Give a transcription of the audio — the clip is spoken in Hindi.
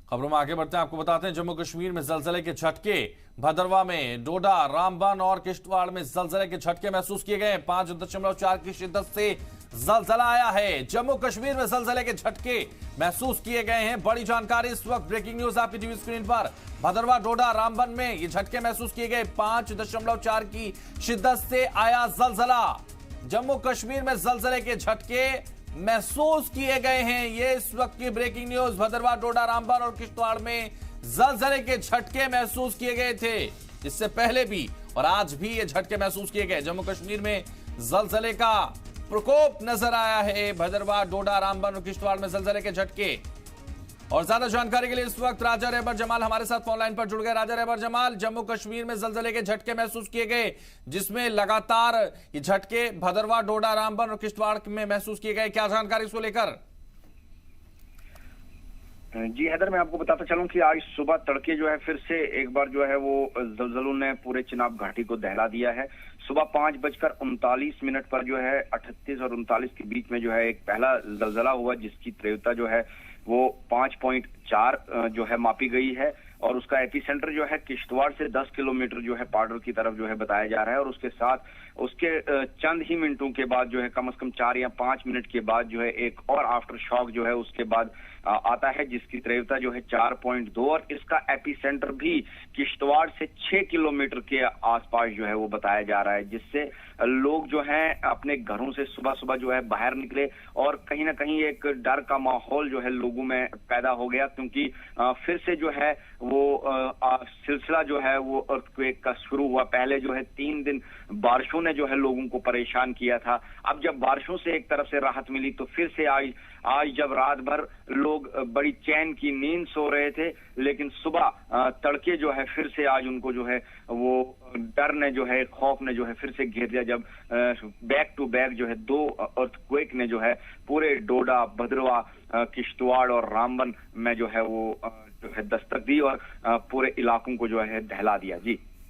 खबरों में आगे बढ़ते हैं, आपको बताते हैं जम्मू कश्मीर में जलजले के झटके। भदरवा में, डोडा, रामबन और किश्तवाड़ में जलजले के झटके महसूस किए गए। 5.4 की शिद्दत से जलजला आया है। जम्मू कश्मीर में जलजले के झटके महसूस किए गए हैं। बड़ी जानकारी इस वक्त, ब्रेकिंग न्यूज आपकी टीवी स्क्रीन पर। भदरवा, डोडा, रामबन में ये झटके महसूस किए गए। 5.4 की शिद्दत से आया जलजला। जम्मू कश्मीर में जलजले के झटके महसूस किए गए हैं। ये इस वक्त की ब्रेकिंग न्यूज। भदरवा, डोडा, रामबन और किश्तवाड़ में जलजले के झटके महसूस किए गए थे। इससे पहले भी और आज भी ये झटके महसूस किए गए। जम्मू कश्मीर में जलजले का प्रकोप नजर आया है। भदरवा, डोडा, रामबन और किश्तवाड़ में जलजले के झटके। और ज्यादा जानकारी के लिए इस वक्त राजा रहबर जमाल हमारे साथ फोन लाइन पर जुड़ गए। राजा रहबर जमाल, जम्मू कश्मीर में जलजले के झटके महसूस किए गए, जिसमें लगातार ये झटके भदरवा, डोडा, रामबन और किश्तवाड़ में महसूस किए गए। क्या जानकारी इसको लेकर? जी हैदर, मैं आपको बताता चलूं कि आज सुबह तड़के जो है फिर से एक बार जो है वो जलजलों ने पूरे चिनाब घाटी को दहला दिया है। सुबह 5:39 पर जो है 38 और 39 के बीच में जो है एक पहला जलजला हुआ, जिसकी तीव्रता जो है वो 5.4 जो है मापी गई है। और उसका एपिसेंटर जो है किश्तवाड़ से 10 किलोमीटर जो है पाडर की तरफ जो है बताया जा रहा है। और उसके साथ उसके चंद ही मिनटों के बाद जो है कम से कम 4 या 5 मिनट के बाद जो है एक और आफ्टर शॉक जो है उसके बाद आता है, जिसकी तीव्रता जो है 4.2 और इसका एपिसेंटर भी किश्तवाड़ से 6 किलोमीटर के आसपास जो है वो बताया जा रहा है। जिससे लोग जो हैं अपने घरों से सुबह सुबह जो है बाहर निकले और कहीं ना कहीं एक डर का माहौल जो है लोगों में पैदा हो गया, क्योंकि फिर से जो है वो सिलसिला जो है वो अर्थक्वेक का शुरू हुआ। पहले जो है 3 दिन बारिशों ने जो है लोगों को परेशान किया था। अब जब बारिशों से एक तरफ से राहत मिली तो फिर से आज जब रात भर लोग बड़ी चैन की नींद सो रहे थे, लेकिन सुबह तड़के जो है फिर से आज उनको जो है वो डर ने जो है, खौफ ने जो है फिर से घेर दिया, जब बैक टू बैक जो है 2 अर्थक्वेक ने जो है पूरे डोडा, भदरवा, किश्तवाड़ और रामबन में जो है वो जो है दस्तक दी और पूरे इलाकों को जो है दहला दिया। जी।